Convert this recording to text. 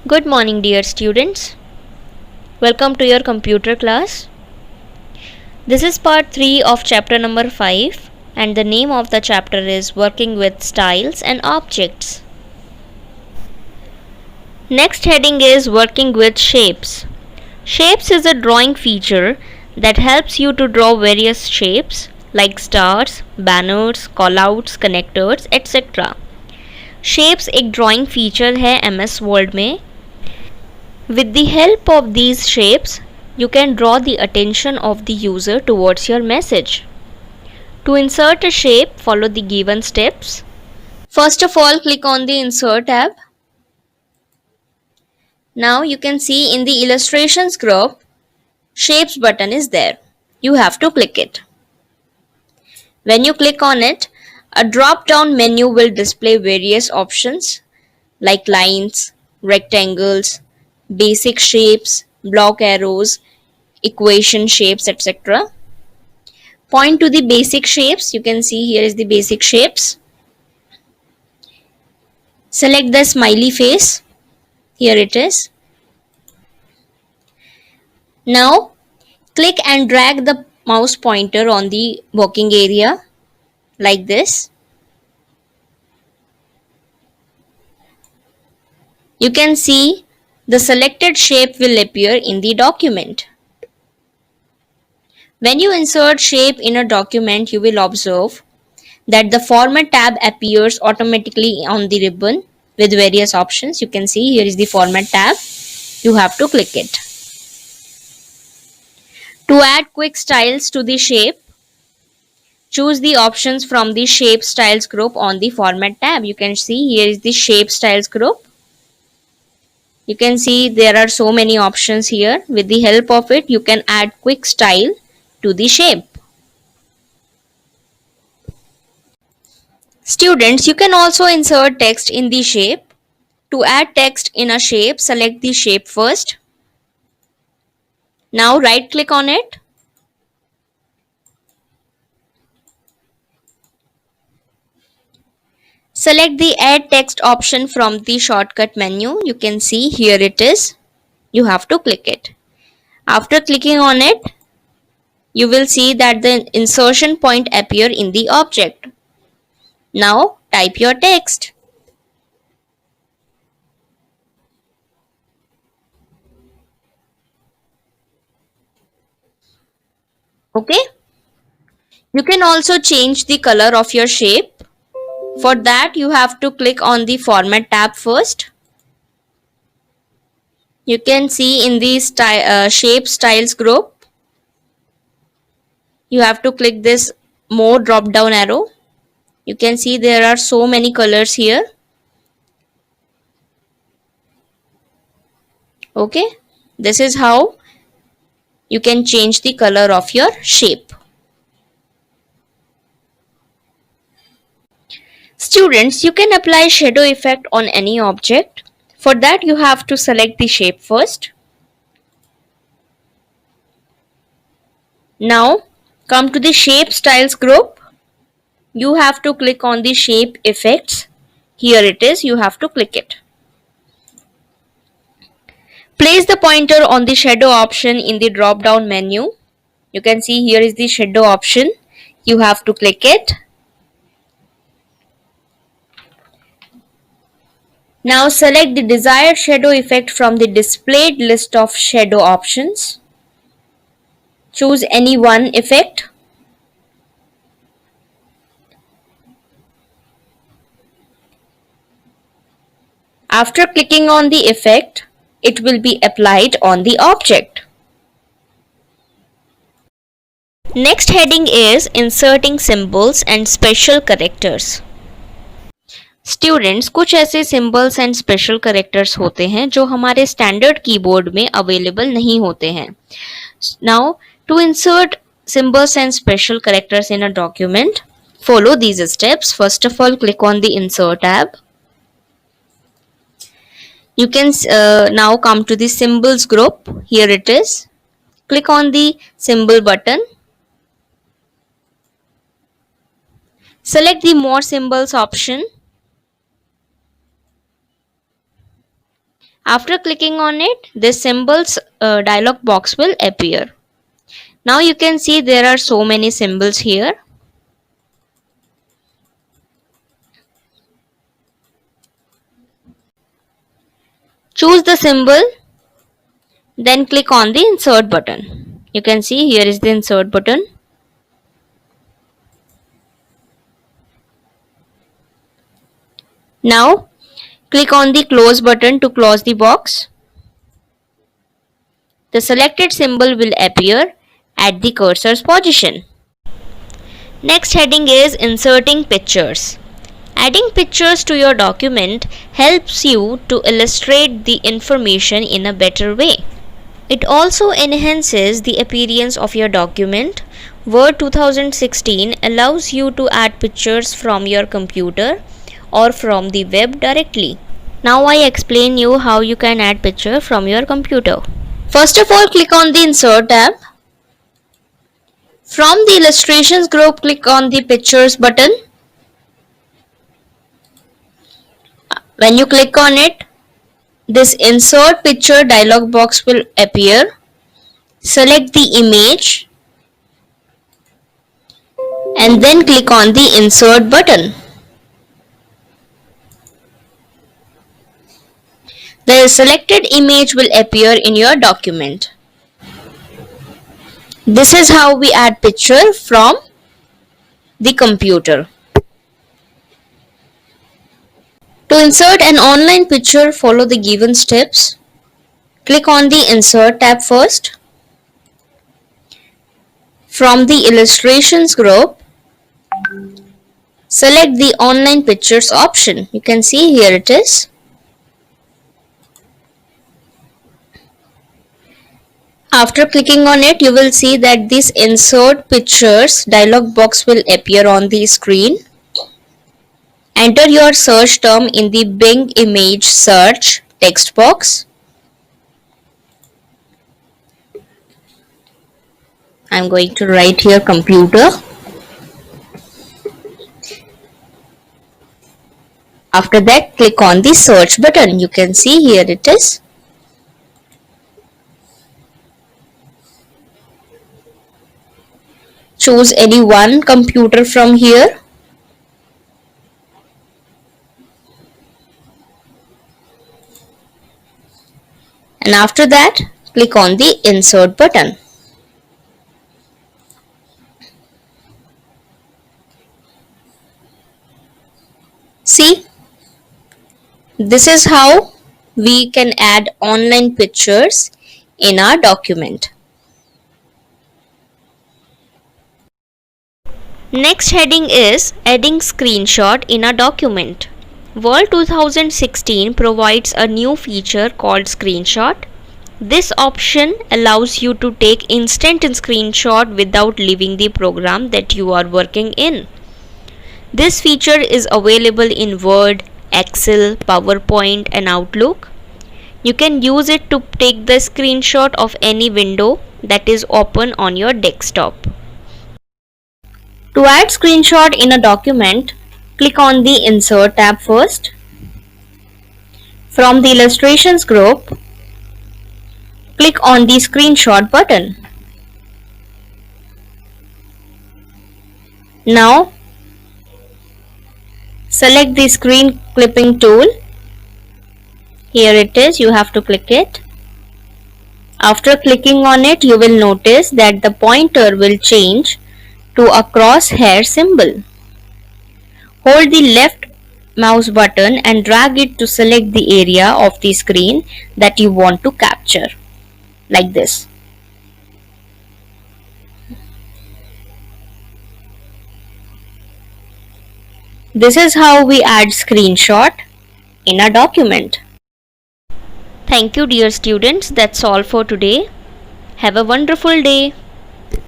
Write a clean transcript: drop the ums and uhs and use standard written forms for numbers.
Good morning, dear students. Welcome to your computer class. This is part 3 of chapter number 5, and the name of the chapter is Working with Styles and Objects. Next heading is Working with Shapes. Shapes is a drawing feature that helps you to draw various shapes like stars, banners, callouts, connectors, etc. Shapes एक drawing feature है MS word में. With the help of these shapes, you can draw the attention of the user towards your message. To insert a shape, follow the given steps. First of all, click on the Insert tab. Now you can see in the Illustrations group, Shapes button is there. You have to click it. When you click on it, a drop-down menu will display various options like lines, rectangles, basic shapes, block arrows, equation shapes, etc. Point to the basic shapes. You can see here is the basic shapes. Select the smiley face. Here it is. Now click and drag the mouse pointer on the working area like this. You can see the selected shape will appear in the document. When you insert shape in a document, you will observe that the Format tab appears automatically on the ribbon with various options. You can see here is the Format tab. You have to click it. To add quick styles to the shape, choose the options from the Shape Styles group on the Format tab. You can see here is the Shape Styles group. You can see there are so many options here. With the help of it, you can add quick style to the shape. Students, you can also insert text in the shape. To add text in a shape, select the shape first. Now right click on it. Select the add text option from the shortcut menu. You can see here it is. You have to click it. After clicking on it, you will see that the insertion point appear in the object. Now type your text. Okay. You can also change the color of your shape. For that, you have to click on the Format tab first. You can see in the Shape Styles group, you have to click this More drop down arrow. You can see there are so many colors here. Okay, this is how you can change the color of your shape. Students, you can apply shadow effect on any object. For that, you have to select the shape first. Now come to the Shape Styles group. You have to click on the Shape Effects. Here it is, you have to click it. Place the pointer on the shadow option in the drop down menu. You can see here is the shadow option. You have to click it. Now select the desired shadow effect from the displayed list of shadow options. Choose any one effect. After clicking on the effect, it will be applied on the object. Next heading is Inserting Symbols and Special Characters. Students, कुछ ऐसे symbols and special characters होते हैं जो हमारे standard keyboard में available नहीं होते हैं. Now to insert symbols and special characters in a document, follow these steps. First of all, click on the Insert tab. You can now come to the Symbols group. Here it is. Click on the Symbol button. Select the More Symbols option. After clicking on it, this symbols dialog box will appear. Now you can see there are so many symbols here. Choose the symbol, then click on the insert button. You can see here is the insert button. Now click on the close button to close the box. The selected symbol will appear at the cursor's position. Next heading is inserting pictures. Adding pictures to your document helps you to illustrate the information in a better way. It also enhances the appearance of your document. Word 2016 allows you to add pictures from your computer or from the web directly. Now I explain you how you can add picture from your computer. First of all, click on the Insert tab. From the Illustrations group, click on the Pictures button. When you click on it, this Insert Picture dialog box will appear. Select the image and then click on the Insert button. The selected image will appear in your document. This is how we add picture from the computer. To insert an online picture, follow the given steps. Click on the Insert tab first. From the Illustrations group, select the Online Pictures option. You can see here it is. After clicking on it, you will see that this Insert Pictures dialog box will appear on the screen. Enter your search term in the Bing Image Search text box. I am going to write here computer. After that, click on the search button. You can see here it is. Choose any one computer from here. And after that, click on the Insert button. See, this is how we can add online pictures in our document. Next heading is adding screenshot in a document. Word 2016 provides a new feature called screenshot. This option allows you to take instant screenshot without leaving the program that you are working in. This feature is available in Word, Excel, PowerPoint and Outlook. You can use it to take the screenshot of any window that is open on your desktop. To add screenshot in a document, click on the Insert tab first. From the Illustrations group, click on the Screenshot button. Now, select the screen clipping tool. Here it is, you have to click it. After clicking on it, you will notice that the pointer will change to a crosshair symbol. Hold the left mouse button and drag it to select the area of the screen that you want to capture, like this. This is how we add screenshot in a document. Thank you dear students, that's all for today. Have a wonderful day.